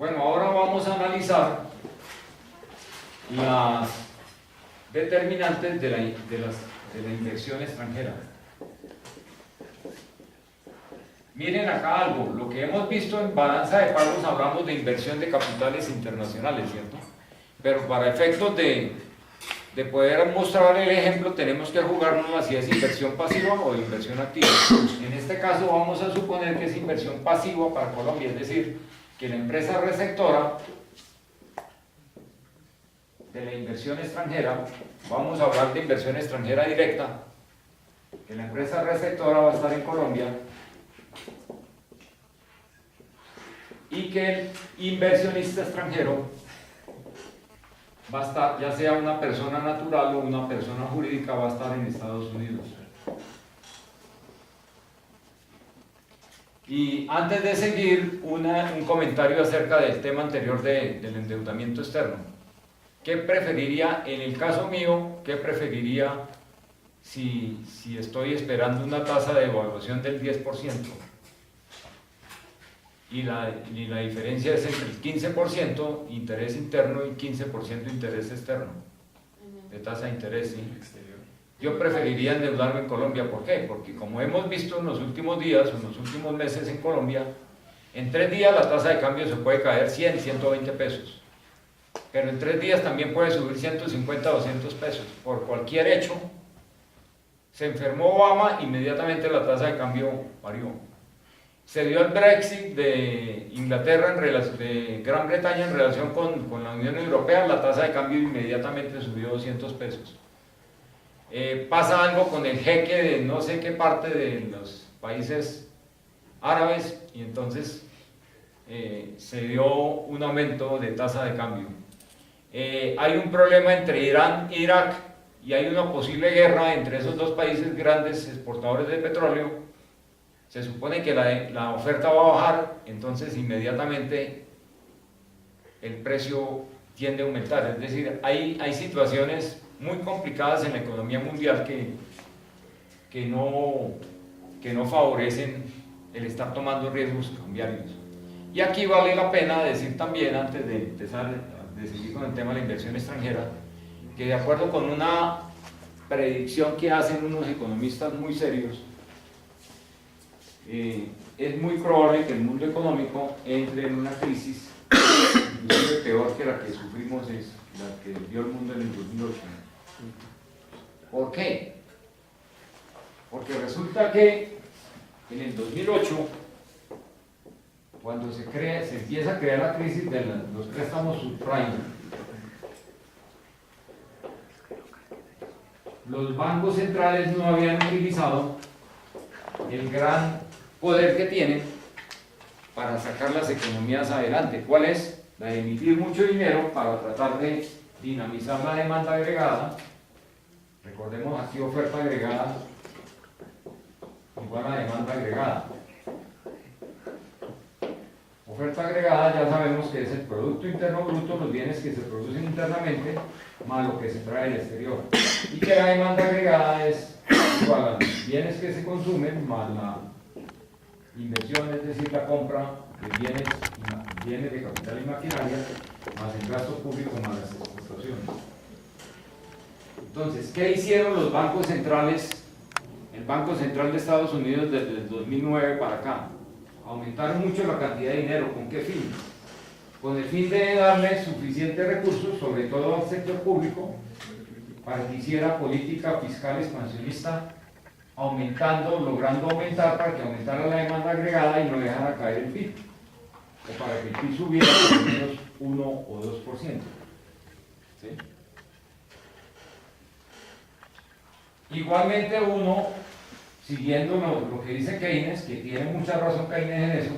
Bueno, ahora vamos a analizar las determinantes de la inversión extranjera. Miren acá algo, lo que hemos visto en balanza de pagos hablamos de inversión de capitales internacionales, ¿cierto? Pero para efectos de poder mostrar el ejemplo tenemos que jugárnosla si es inversión pasiva o inversión activa. En este caso vamos a suponer que es inversión pasiva para Colombia, es decir, que la empresa receptora de la inversión extranjera, vamos a hablar de inversión extranjera directa, que la empresa receptora va a estar en Colombia y que el inversionista extranjero va a estar, ya sea una persona natural o una persona jurídica, va a estar en Estados Unidos. Y antes de seguir, un comentario acerca del tema anterior del endeudamiento externo. ¿Qué preferiría, en el caso mío, qué preferiría si estoy esperando una tasa de devaluación del 10%? Y la diferencia es entre el 15% interés interno y 15% interés externo, de tasa de interés, ¿sí? Yo preferiría endeudarme en Colombia. ¿Por qué? Porque como hemos visto en los últimos días o en los últimos meses en Colombia, en 3 días la tasa de cambio se puede caer 100, 120 pesos. Pero en 3 días también puede subir 150, 200 pesos. Por cualquier hecho, se enfermó Obama, inmediatamente la tasa de cambio varió. Se dio el Brexit de Inglaterra, de Gran Bretaña en relación con la Unión Europea, la tasa de cambio inmediatamente subió 200 pesos. Pasa algo con el jeque de no sé qué parte de los países árabes y entonces se dio un aumento de tasa de cambio. Hay un problema entre Irán e Irak y hay una posible guerra entre esos dos países grandes exportadores de petróleo. Se supone que la oferta va a bajar, entonces inmediatamente el precio tiende a aumentar. Es decir, hay situaciones muy complicadas en la economía mundial que no favorecen el estar tomando riesgos cambiarios. Y aquí vale la pena decir también, antes de empezar de seguir con el tema de la inversión extranjera, que de acuerdo con una predicción que hacen unos economistas muy serios, es muy probable que el mundo económico entre en una crisis inclusive peor que la que sufrimos, es la que vivió el mundo en el 2008. ¿Por qué? Porque resulta que en el 2008, cuando se empieza a crear la crisis de los préstamos subprime, los bancos centrales no habían utilizado el gran poder que tienen para sacar las economías adelante. ¿Cuál es? La de emitir mucho dinero para tratar de dinamizar la demanda agregada. Recordemos aquí oferta agregada igual a demanda agregada. Oferta agregada ya sabemos que es el Producto Interno Bruto, los bienes que se producen internamente, más lo que se trae del exterior. Y que la demanda agregada es igual a los bienes que se consumen más la inversión, es decir, la compra de bienes de capital y maquinaria, más el gasto público, más las exportaciones. Entonces, ¿qué hicieron los bancos centrales? El Banco Central de Estados Unidos desde el 2009 para acá. Aumentaron mucho la cantidad de dinero. ¿Con qué fin? Con el fin de darle suficientes recursos, sobre todo al sector público, para que hiciera política fiscal expansionista, logrando aumentar para que aumentara la demanda agregada y no dejara caer el PIB, o para que el PIB subiera por lo menos 1 o 2%. ¿Sí? Igualmente siguiendo lo que dice Keynes, que tiene mucha razón Keynes en eso,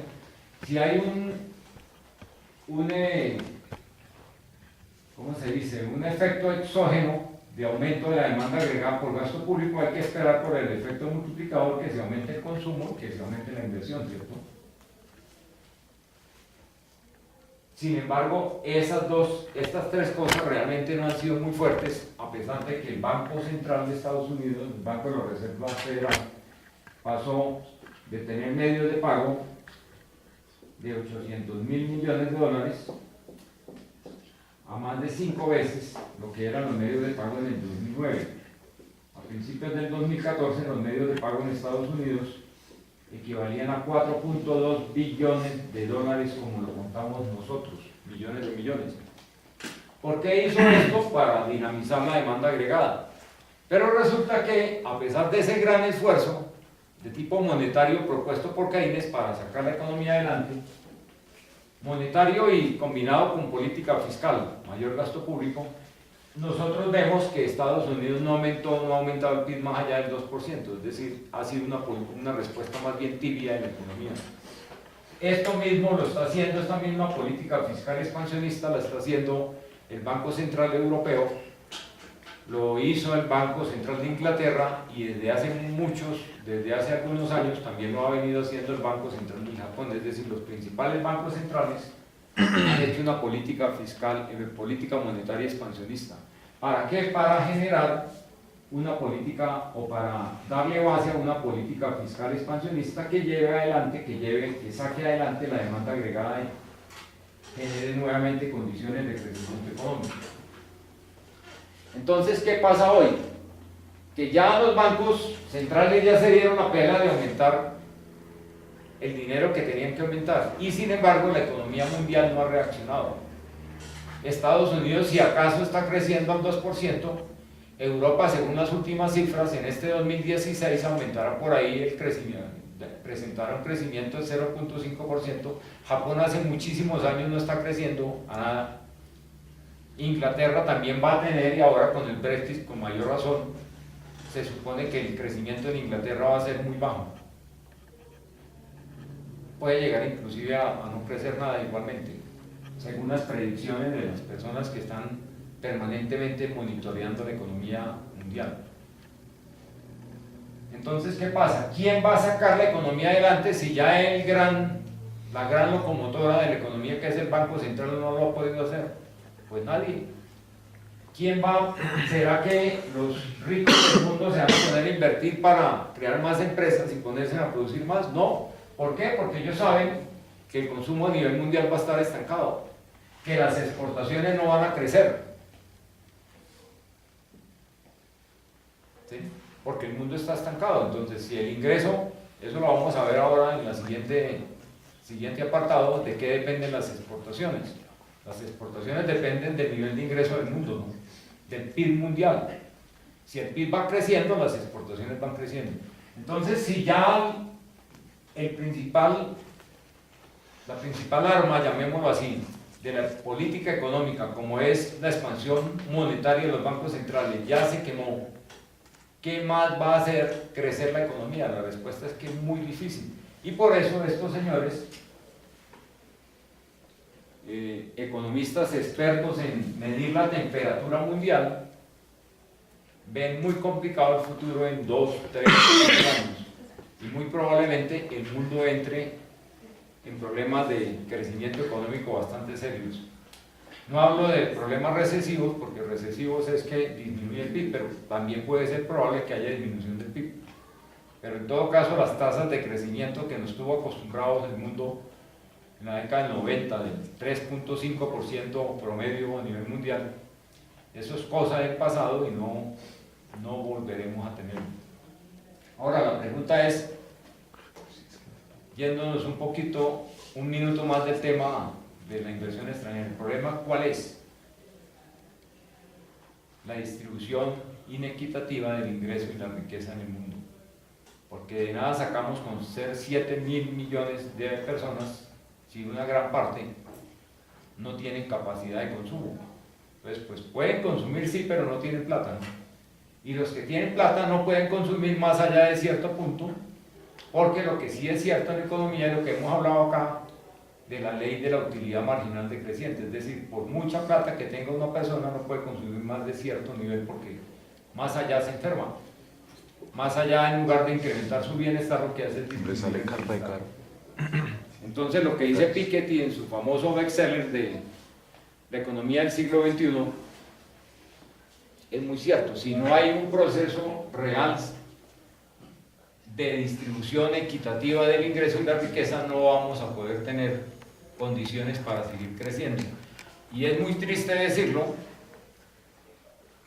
si hay ¿cómo se dice? Un efecto exógeno de aumento de la demanda agregada por gasto público, hay que esperar por el efecto multiplicador que se aumente el consumo, que se aumente la inversión, ¿cierto? Sin embargo, estas tres cosas realmente no han sido muy fuertes, a pesar de que el Banco Central de Estados Unidos, el Banco de la Reserva Federal, pasó de tener medios de pago de 800.000 millones de dólares a más de 5 veces lo que eran los medios de pago en el 2009. A principios del 2014 los medios de pago en Estados Unidos equivalían a 4.2 billones de dólares como lo contamos nosotros, millones de millones. ¿Por qué hizo esto? Para dinamizar la demanda agregada. Pero resulta que, a pesar de ese gran esfuerzo de tipo monetario propuesto por Keynes para sacar la economía adelante, monetario y combinado con política fiscal, mayor gasto público, nosotros vemos que Estados Unidos no ha aumentado el PIB más allá del 2%, es decir, ha sido una respuesta más bien tibia en la economía. Esto mismo lo está haciendo, esta misma política fiscal expansionista la está haciendo el Banco Central Europeo, lo hizo el Banco Central de Inglaterra y desde hace algunos años también lo ha venido haciendo el Banco Central de Japón, es decir, los principales bancos centrales han hecho una política fiscal, política monetaria expansionista. ¿Para qué? Para generar una política o para darle base a una política fiscal expansionista que lleve adelante, que saque adelante la demanda agregada y genere nuevamente condiciones de crecimiento económico. Entonces, ¿qué pasa hoy? Que ya los bancos centrales ya se dieron la pela de aumentar el dinero que tenían que aumentar y sin embargo la economía mundial no ha reaccionado. Estados Unidos si acaso está creciendo al 2%, Europa según las últimas cifras en este 2016 aumentará por ahí el crecimiento, presentará un crecimiento del 0.5%, Japón hace muchísimos años no está creciendo a nada, Inglaterra también va a tener, y ahora con el Brexit con mayor razón, se supone que el crecimiento en Inglaterra va a ser muy bajo. Puede llegar inclusive a no crecer nada igualmente, según las predicciones de las personas que están permanentemente monitoreando la economía mundial. Entonces, ¿qué pasa? ¿Quién va a sacar la economía adelante si ya la gran locomotora de la economía que es el Banco Central no lo ha podido hacer? Pues nadie. ¿Quién va? ¿Será que los ricos del mundo se van a poner a invertir para crear más empresas y ponerse a producir más? No. ¿Por qué? Porque ellos saben que el consumo a nivel mundial va a estar estancado, que las exportaciones no van a crecer. ¿Sí? Porque el mundo está estancado. Entonces, si el ingreso, eso lo vamos a ver ahora en la siguiente apartado, de qué dependen las exportaciones. Las exportaciones dependen del nivel de ingreso del mundo, ¿no? Del PIB mundial. Si el PIB va creciendo, las exportaciones van creciendo. Entonces, si ya la principal arma, llamémoslo así, de la política económica, como es la expansión monetaria de los bancos centrales, ya se quemó, ¿qué más va a hacer crecer la economía? La respuesta es que es muy difícil. Y por eso estos señores, economistas expertos en medir la temperatura mundial, ven muy complicado el futuro en 2, 3, 4 años y muy probablemente el mundo entre en problemas de crecimiento económico bastante serios. No hablo de problemas recesivos, porque recesivos es que disminuye el PIB, pero también puede ser probable que haya disminución del PIB. Pero en todo caso, las tasas de crecimiento que nos tuvo acostumbrados el mundo en la década del 90, del 3.5% promedio a nivel mundial, eso es cosa del pasado y no volveremos a tenerlo. Ahora la pregunta es, yéndonos un minuto más del tema de la inversión extranjera, ¿el problema cuál es? La distribución inequitativa del ingreso y la riqueza en el mundo. Porque de nada sacamos con ser 7.000 millones de personas si una gran parte no tienen capacidad de consumo. Entonces, pues pueden consumir sí, pero no tienen plata, ¿no? Y los que tienen plata no pueden consumir más allá de cierto punto, porque lo que sí es cierto en la economía es lo que hemos hablado acá de la ley de la utilidad marginal decreciente, es decir, por mucha plata que tenga una persona no puede consumir más de cierto nivel porque más allá se enferma. Más allá, en lugar de incrementar su bienestar, lo que hace es disminuir. Le sale carta de caro. Entonces, lo que dice Piketty en su famoso bestseller de la economía del siglo XXI es muy cierto. Si no hay un proceso real de distribución equitativa del ingreso y la riqueza, no vamos a poder tener condiciones para seguir creciendo. Y es muy triste decirlo,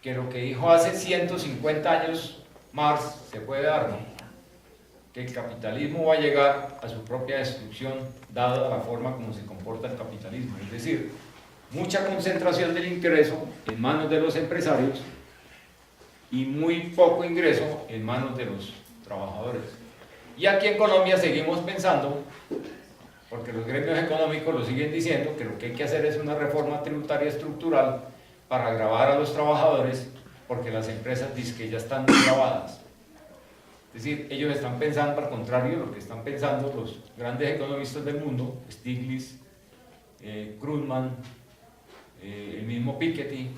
que lo que dijo hace 150 años Marx se puede dar, ¿no? Que el capitalismo va a llegar a su propia destrucción dada la forma como se comporta el capitalismo, es decir, mucha concentración del ingreso en manos de los empresarios y muy poco ingreso en manos de los trabajadores. Y aquí en Colombia seguimos pensando, porque los gremios económicos lo siguen diciendo, que lo que hay que hacer es una reforma tributaria estructural para gravar a los trabajadores, porque las empresas dicen que ya están muy gravadas. Es decir, ellos están pensando al contrario de lo que están pensando los grandes economistas del mundo, Stiglitz, Krugman, el mismo Piketty,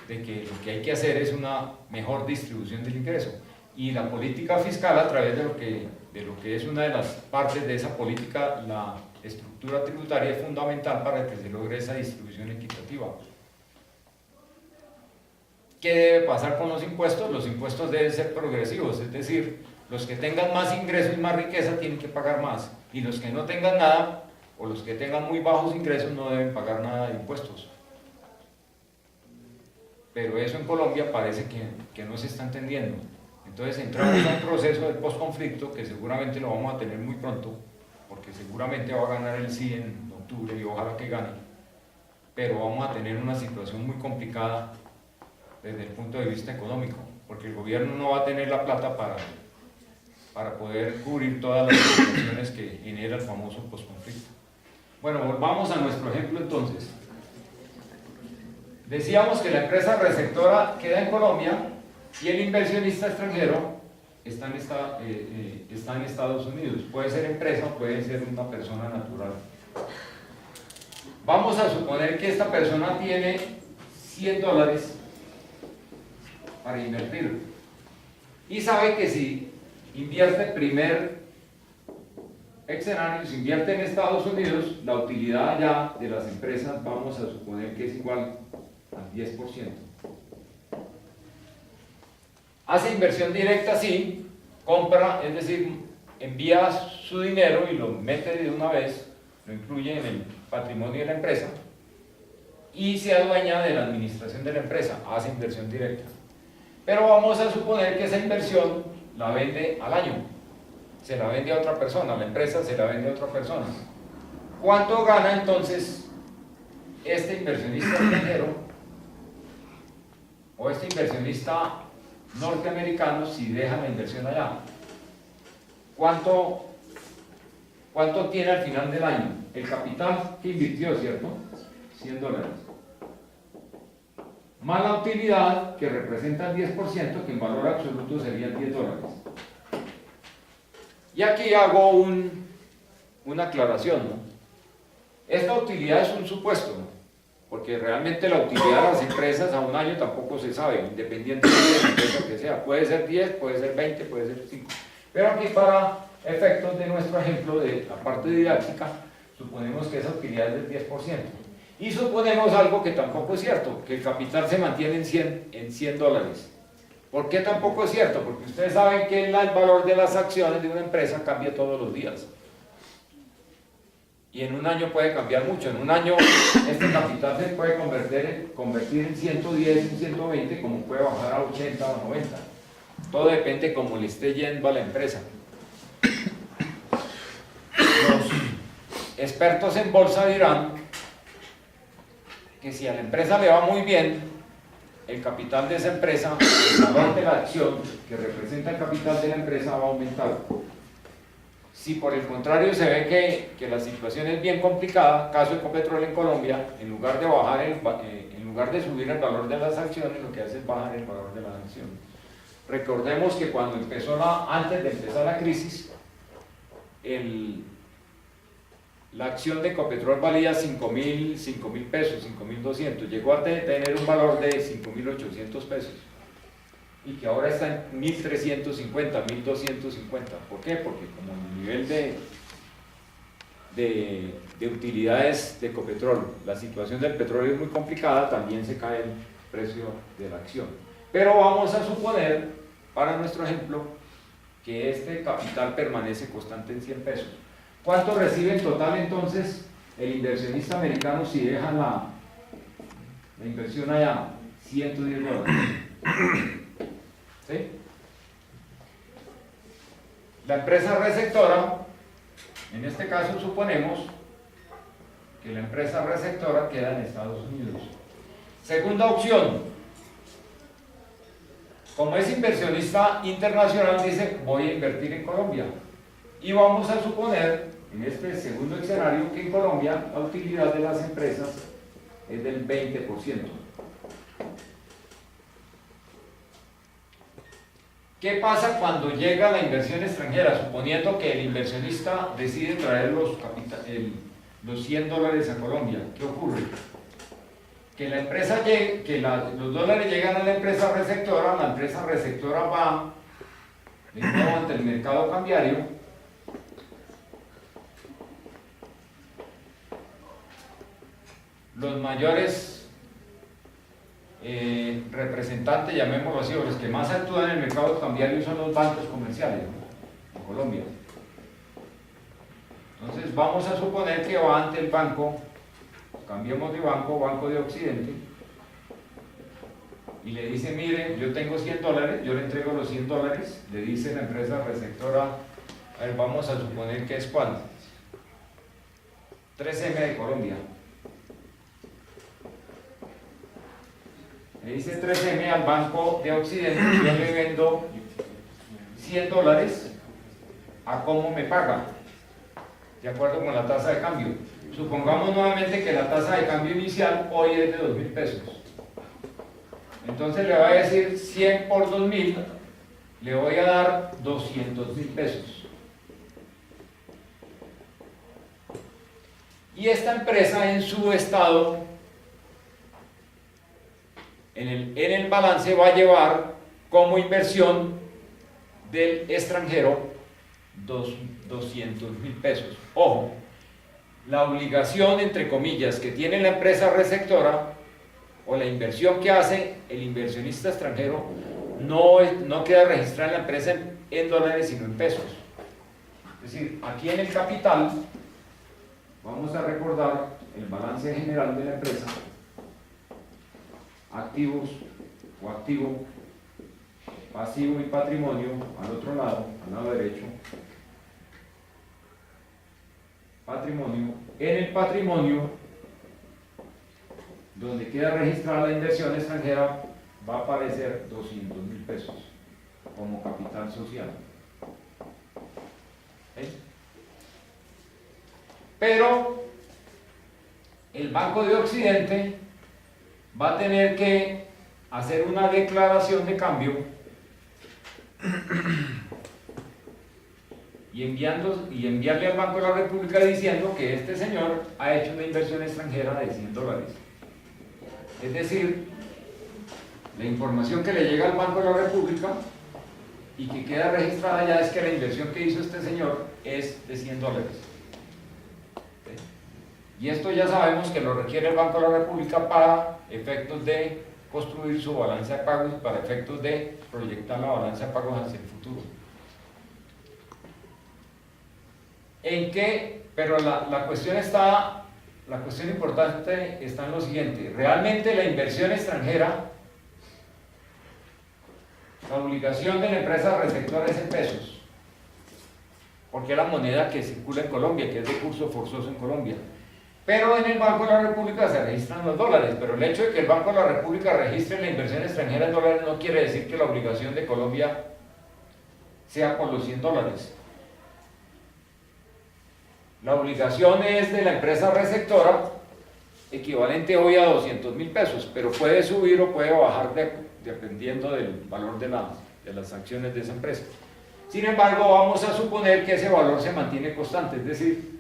de que lo que hay que hacer es una mejor distribución del ingreso. Y la política fiscal, a través de lo que es una de las partes de esa política, la estructura tributaria, es fundamental para que se logre esa distribución equitativa. ¿Qué debe pasar con los impuestos? Los impuestos deben ser progresivos, es decir, los que tengan más ingresos y más riqueza tienen que pagar más, y los que no tengan nada, o los que tengan muy bajos ingresos, no deben pagar nada de impuestos. Pero eso en Colombia parece que no se está entendiendo. Entonces entramos a un proceso del posconflicto que seguramente lo vamos a tener muy pronto, porque seguramente va a ganar el sí en octubre y ojalá que gane, pero vamos a tener una situación muy complicada desde el punto de vista económico, porque el gobierno no va a tener la plata para poder cubrir todas las situaciones que genera el famoso posconflicto. Bueno, volvamos a nuestro ejemplo entonces. Decíamos que la empresa receptora queda en Colombia y el inversionista extranjero está en Estados Unidos. Puede ser empresa o puede ser una persona natural. Vamos a suponer que esta persona tiene $100 para invertir y sabe que si invierte primer escenario, si invierte en Estados Unidos, la utilidad ya de las empresas vamos a suponer que es igual al 10%. Hace inversión directa, sí, compra, es decir, envía su dinero y lo mete de una vez, lo incluye en el patrimonio de la empresa y se adueña de la administración de la empresa, hace inversión directa. Pero vamos a suponer que esa inversión la vende al año, se la vende a otra persona, la empresa se la vende a otra persona. ¿Cuánto gana entonces este inversionista extranjero o este inversionista norteamericano si deja la inversión allá? ¿Cuánto tiene al final del año? El capital que invirtió, ¿cierto? $100. Más la utilidad, que representa el 10%, que en valor absoluto serían $10. Y aquí hago una aclaración, ¿no? Esta utilidad es un supuesto, ¿no? Porque realmente la utilidad de las empresas a un año tampoco se sabe, independientemente de la empresa que sea. Puede ser 10, puede ser 20, puede ser 5. Pero aquí, para efectos de nuestro ejemplo de la parte didáctica, suponemos que esa utilidad es del 10%. Y suponemos algo que tampoco es cierto, que el capital se mantiene en $100. ¿Por qué tampoco es cierto? Porque ustedes saben que el valor de las acciones de una empresa cambia todos los días. Y en un año puede cambiar mucho. En un año este capital se puede convertir en 110, en 120, como puede bajar a 80 o 90. Todo depende cómo le esté yendo a la empresa. Los expertos en bolsa dirán que si a la empresa le va muy bien, el capital de esa empresa, el valor de la acción que representa el capital de la empresa va a aumentar. Si por el contrario se ve que la situación es bien complicada, caso Ecopetrol en Colombia, en lugar de subir el valor de las acciones, lo que hace es bajar el valor de las acciones. Recordemos que cuando antes de empezar la crisis, la acción de Ecopetrol valía 5.000 pesos, 5.200, llegó a tener un valor de 5.800 pesos y que ahora está en 1.350, 1.250. ¿Por qué? Porque como el nivel de utilidades de Ecopetrol, la situación del petróleo es muy complicada, también se cae el precio de la acción. Pero vamos a suponer, para nuestro ejemplo, que este capital permanece constante en 100 pesos. ¿Cuánto recibe en total entonces el inversionista americano si deja la inversión allá? $110. ¿Sí? La empresa receptora, en este caso suponemos que la empresa receptora queda en Estados Unidos. Segunda opción, como es inversionista internacional, dice voy a invertir en Colombia. Y vamos a suponer, en este segundo escenario, que en Colombia la utilidad de las empresas es del 20%. ¿Qué pasa cuando llega la inversión extranjera? Suponiendo que el inversionista decide traer los $100 a Colombia. ¿Qué ocurre? Que la empresa llegue, que los dólares llegan a la empresa receptora va de nuevo ante el mercado cambiario los mayores representantes, llamémoslo así, o los que más actúan en el mercado cambiario son los bancos comerciales, ¿no? En Colombia. Entonces vamos a suponer que va ante el banco, cambiemos de banco, Banco de Occidente, y le dice, mire, yo tengo $100, yo le entrego los $100, le dice la empresa receptora, a ver, vamos a suponer que es ¿cuánto? 3M de Colombia. Le dice 3M al Banco de Occidente, yo le vendo $100, ¿a cómo me paga? De acuerdo con la tasa de cambio. Supongamos nuevamente que la tasa de cambio inicial hoy es de 2.000 pesos. Entonces le voy a decir 100 por 2.000, le voy a dar 200.000 pesos. Y esta empresa en su estado, en el balance va a llevar como inversión del extranjero 200.000 pesos. Ojo, la obligación, entre comillas, que tiene la empresa receptora o la inversión que hace el inversionista extranjero no queda registrada en la empresa en dólares, sino en pesos. Es decir, aquí en el capital vamos a recordar el balance general de la empresa, activos o activo, pasivo y patrimonio al otro lado, al lado derecho. Patrimonio. En el patrimonio, donde queda registrada la inversión extranjera, va a aparecer 200.000 pesos como capital social. ¿Sí? Pero el Banco de Occidente va a tener que hacer una declaración de cambio y enviarle al Banco de la República diciendo que este señor ha hecho una inversión extranjera de $100. Es decir, la información que le llega al Banco de la República y que queda registrada ya es que la inversión que hizo este señor es de $100. Y esto ya sabemos que lo requiere el Banco de la República para efectos de construir su balanza de pagos y para efectos de proyectar la balanza de pagos hacia el futuro. Pero la cuestión importante está en lo siguiente: realmente la inversión extranjera, la obligación de la empresa receptora es en pesos, porque es la moneda que circula en Colombia, que es de curso forzoso en Colombia. Pero en el Banco de la República se registran los dólares, pero el hecho de que el Banco de la República registre la inversión extranjera en dólares no quiere decir que la obligación de Colombia sea por los $100. La obligación es de la empresa receptora, equivalente hoy a 200.000 pesos, pero puede subir o puede bajar dependiendo del valor de las acciones de esa empresa. Sin embargo, vamos a suponer que ese valor se mantiene constante, es decir,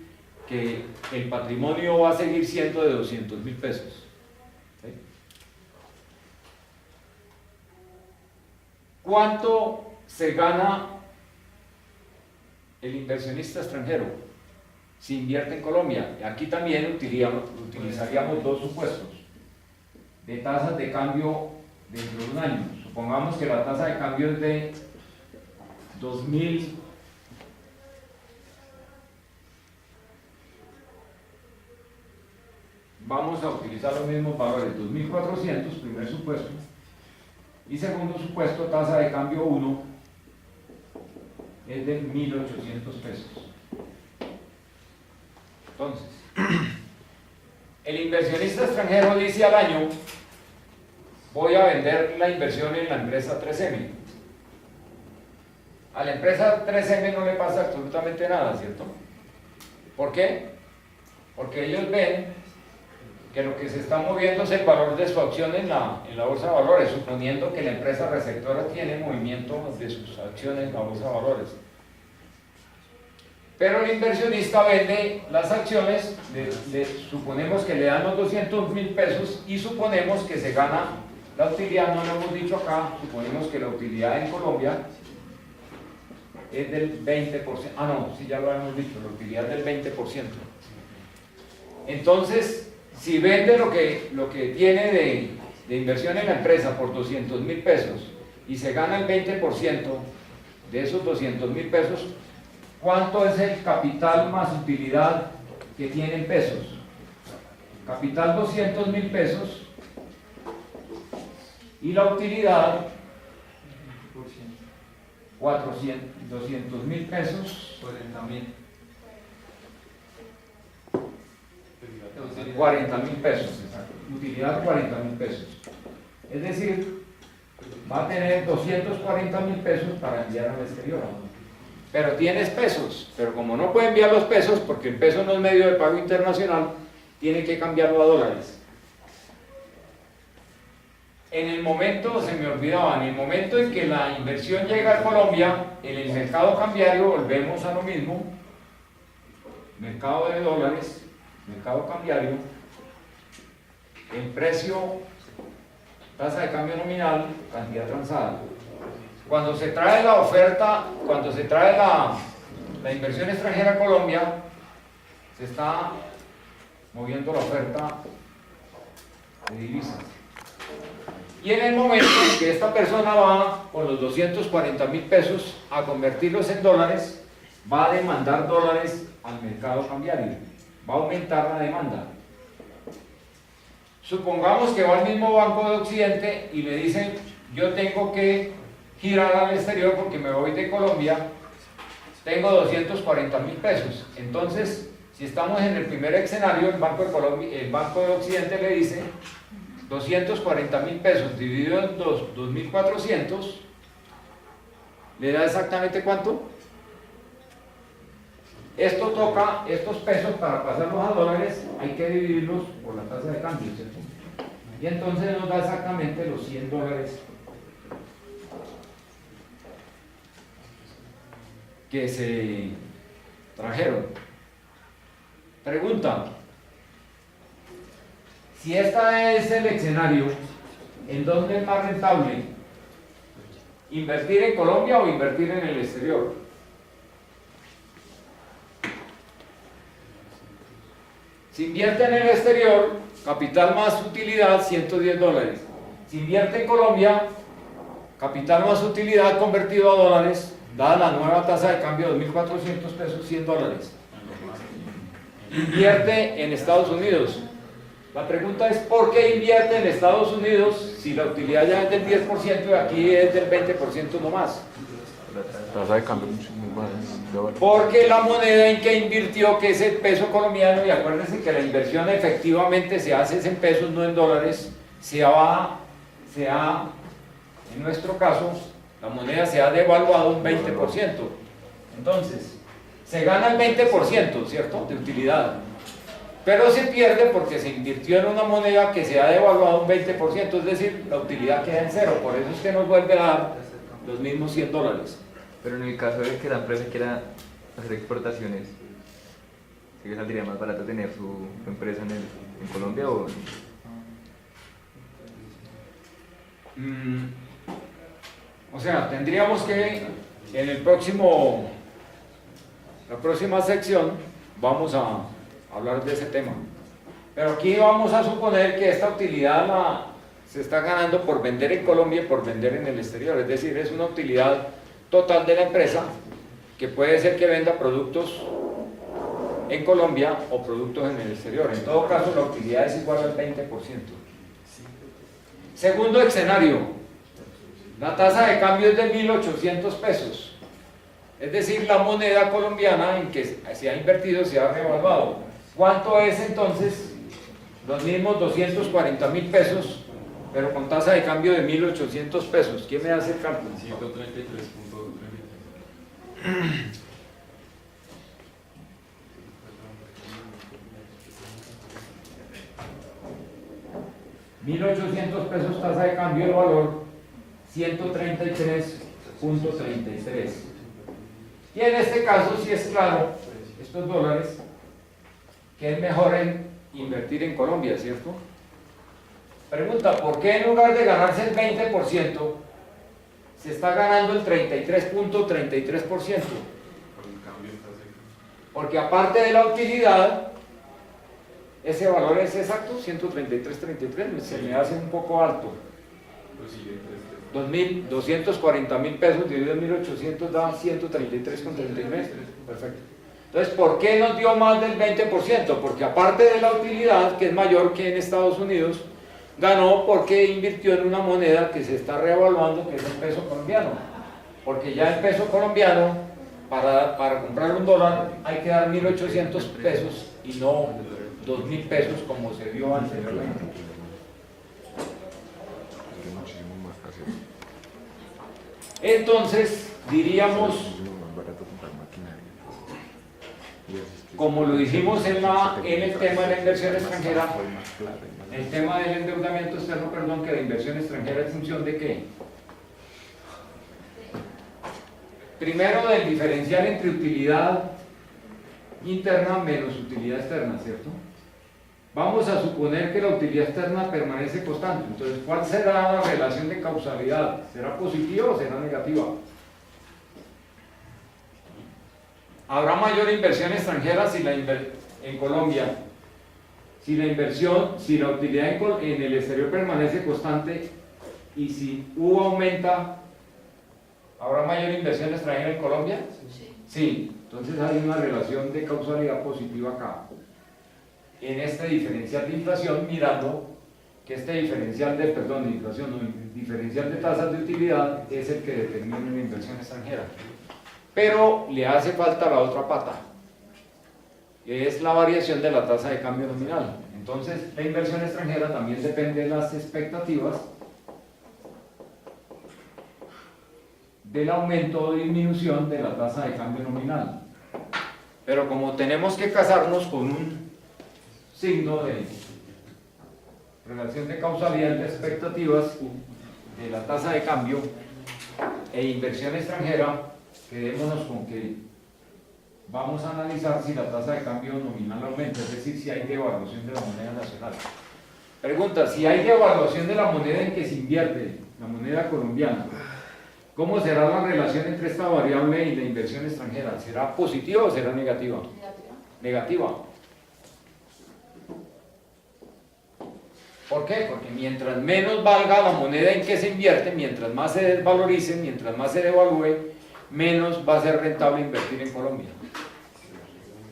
que el patrimonio va a seguir siendo de 200.000 pesos. ¿Sí? ¿Cuánto se gana el inversionista extranjero si invierte en Colombia? Aquí también utilizaríamos dos supuestos de tasas de cambio dentro de un año. Supongamos que la tasa de cambio es de 2000, vamos a utilizar los mismos valores, 2.400, primer supuesto, y segundo supuesto, tasa de cambio 1, es de 1.800 pesos. Entonces, el inversionista extranjero dice al año, voy a vender la inversión en la empresa 3M. A la empresa 3M no le pasa absolutamente nada, ¿cierto? ¿Por qué? Porque ellos ven que lo que se está moviendo es el valor de su acción en la bolsa de valores, suponiendo que la empresa receptora tiene movimiento de sus acciones en la bolsa de valores. Pero el inversionista vende las acciones, suponemos que le dan los 200.000 pesos y suponemos que se gana la utilidad, no lo hemos dicho acá, suponemos que la utilidad en Colombia es del 20%, no, sí ya lo hemos dicho, la utilidad del 20%. Entonces, si vende lo que tiene de inversión en la empresa por 200.000 pesos y se gana el 20% de esos 200.000 pesos, ¿cuánto es el capital más utilidad que tiene en pesos? Capital 200.000 pesos y la utilidad 200.000 pesos, 40.000 pesos, exacto. Utilidad 40.000 pesos. Es decir, va a tener 240.000 pesos para enviar al exterior. Pero tienes pesos, pero como no puede enviar los pesos, porque el peso no es medio de pago internacional, tiene que cambiarlo a dólares. En el momento, se me olvidaba, en el momento en que la inversión llega a Colombia, en el mercado cambiario volvemos a lo mismo, mercado de dólares, mercado cambiario, el precio, tasa de cambio nominal, cantidad transada. Cuando se trae la oferta, cuando se trae la inversión extranjera a Colombia, se está moviendo la oferta de divisas. Y en el momento en que esta persona va con los 240.000 pesos a convertirlos en dólares, va a demandar dólares al mercado cambiario, va a aumentar la demanda. Supongamos que va al mismo Banco de Occidente y le dicen, yo tengo que girar al exterior porque me voy de Colombia, tengo 240.000 pesos. Entonces, si estamos en el primer escenario, el Banco de Occidente le dice 240.000 pesos dividido en 2.400, ¿le da exactamente cuánto? Esto toca, estos pesos para pasarlos a dólares hay que dividirlos por la tasa de cambio, ¿cierto? Y entonces nos da exactamente los 100 dólares que se trajeron. Pregunta: si este es el escenario, ¿en dónde es más rentable? ¿Invertir en Colombia o invertir en el exterior? Si invierte en el exterior, capital más utilidad, 110 dólares. Si invierte en Colombia, capital más utilidad convertido a dólares, dada la nueva tasa de cambio de 2.400 pesos, 100 dólares. Invierte en Estados Unidos. La pregunta es, ¿por qué invierte en Estados Unidos si la utilidad ya es del 10% y aquí es del 20% nomás? Tasa de cambio muy baja. Porque la moneda en que invirtió, que es el peso colombiano, y acuérdense que la inversión efectivamente se hace en pesos, no en dólares, en nuestro caso, la moneda se ha devaluado un 20%. Entonces, se gana el 20%, ¿cierto?, de utilidad. Pero se pierde porque se invirtió en una moneda que se ha devaluado un 20%, es decir, la utilidad queda en cero. Por eso es que nos vuelve a dar los mismos 100 dólares. Pero en el caso de que la empresa quiera hacer exportaciones, ¿sí que saldría más barato tener su empresa en Colombia o...? O sea, tendríamos que en la próxima sección vamos a hablar de ese tema. Pero aquí vamos a suponer que esta utilidad se está ganando por vender en Colombia y por vender en el exterior. Es decir, es una utilidad total de la empresa, que puede ser que venda productos en Colombia o productos en el exterior. En todo caso, la utilidad es igual al 20%. Segundo escenario, la tasa de cambio es de 1.800 pesos. Es decir, la moneda colombiana en que se ha invertido se ha revaluado. ¿Cuánto es entonces? Los mismos 240.000 pesos, pero con tasa de cambio de 1.800 pesos. ¿Quién me hace el cálculo? 133.9. 1.800 pesos tasa de cambio, el valor 133.33. Y en este caso sí es claro, estos dólares, que es mejor invertir en Colombia, ¿cierto? Pregunta, ¿por qué en lugar de ganarse el 20%, se está ganando el 33.33%? Porque aparte de la utilidad, ese valor es exacto, 133.33, se me hace un poco alto. 240.000 pesos dividido en 1.800 da 133.33. Perfecto. Entonces, ¿por qué nos dio más del 20%? Porque aparte de la utilidad, que es mayor que en Estados Unidos, ganó porque invirtió en una moneda que se está reevaluando, que es el peso colombiano. Porque ya el peso colombiano, para comprar un dólar, hay que dar 1.800 pesos y no 2.000 pesos como se vio anteriormente. Entonces, diríamos, como lo dijimos en el tema de la inversión extranjera, el tema del endeudamiento externo, perdón, que la inversión extranjera es función de ¿qué? Primero, del diferencial entre utilidad interna menos utilidad externa, ¿cierto? Vamos a suponer que la utilidad externa permanece constante. Entonces, ¿cuál será la relación de causalidad? ¿Será positiva o será negativa? ¿Habrá mayor inversión extranjera en Colombia? Si la utilidad en el exterior permanece constante y si aumenta, ¿habrá mayor inversión extranjera en Colombia? Sí. Entonces hay una relación de causalidad positiva acá. En este diferencial de inflación, mirando que este diferencial de diferencial de tasas de utilidad es el que determina la inversión extranjera. Pero le hace falta la otra pata, que es la variación de la tasa de cambio nominal. Entonces, la inversión extranjera también depende de las expectativas del aumento o disminución de la tasa de cambio nominal. Pero como tenemos que casarnos con un signo de relación de causalidad de expectativas de la tasa de cambio e inversión extranjera, quedémonos con que vamos a analizar si la tasa de cambio nominal aumenta, es decir, si hay devaluación de la moneda nacional. Pregunta, si hay devaluación de la moneda en que se invierte, la moneda colombiana, ¿cómo será la relación entre esta variable y la inversión extranjera? ¿Será positiva o será negativa? Negativa. ¿Por qué? Porque mientras menos valga la moneda en que se invierte, mientras más se desvalorice, mientras más se devalúe, menos va a ser rentable invertir en Colombia.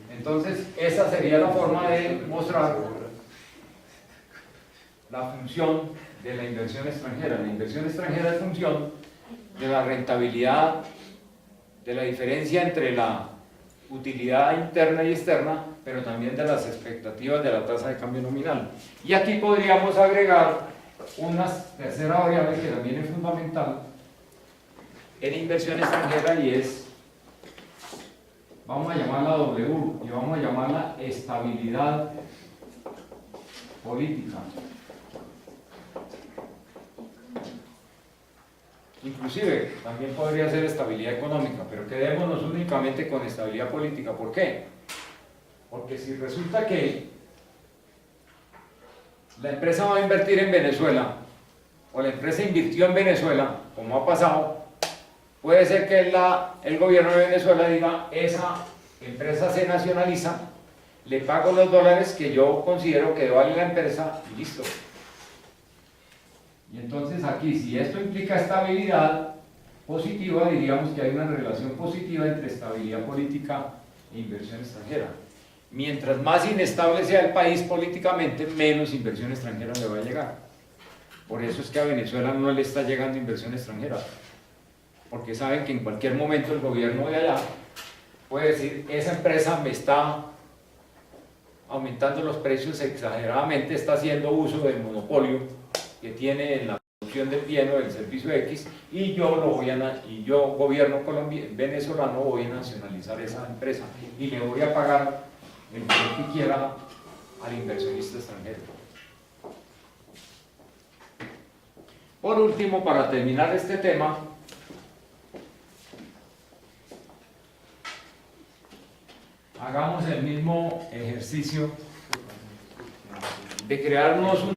Entonces, esa sería la forma de mostrar la función de la inversión extranjera. La inversión extranjera es función de la rentabilidad, de la diferencia entre la utilidad interna y externa, pero también de las expectativas de la tasa de cambio nominal. Y aquí podríamos agregar una tercera variable que también es fundamental en inversión extranjera y es, vamos a llamarla W y vamos a llamarla estabilidad política. Inclusive también podría ser estabilidad económica, pero quedémonos únicamente con estabilidad política. ¿Por qué? Porque si resulta que la empresa va a invertir en Venezuela o la empresa invirtió en Venezuela, como ha pasado, puede ser que el gobierno de Venezuela diga, esa empresa se nacionaliza, le pago los dólares que yo considero que vale la empresa y listo. Y entonces aquí, si esto implica estabilidad positiva, diríamos que hay una relación positiva entre estabilidad política e inversión extranjera. Mientras más inestable sea el país políticamente, menos inversión extranjera le va a llegar. Por eso es que a Venezuela no le está llegando inversión extranjera, porque saben que en cualquier momento el gobierno de allá puede decir, esa empresa me está aumentando los precios exageradamente, está haciendo uso del monopolio que tiene en la producción del bien o del servicio X, y yo gobierno venezolano, voy a nacionalizar esa empresa y le voy a pagar el valor que quiera al inversionista extranjero. Por último, para terminar este tema, hagamos el mismo ejercicio de crearnos un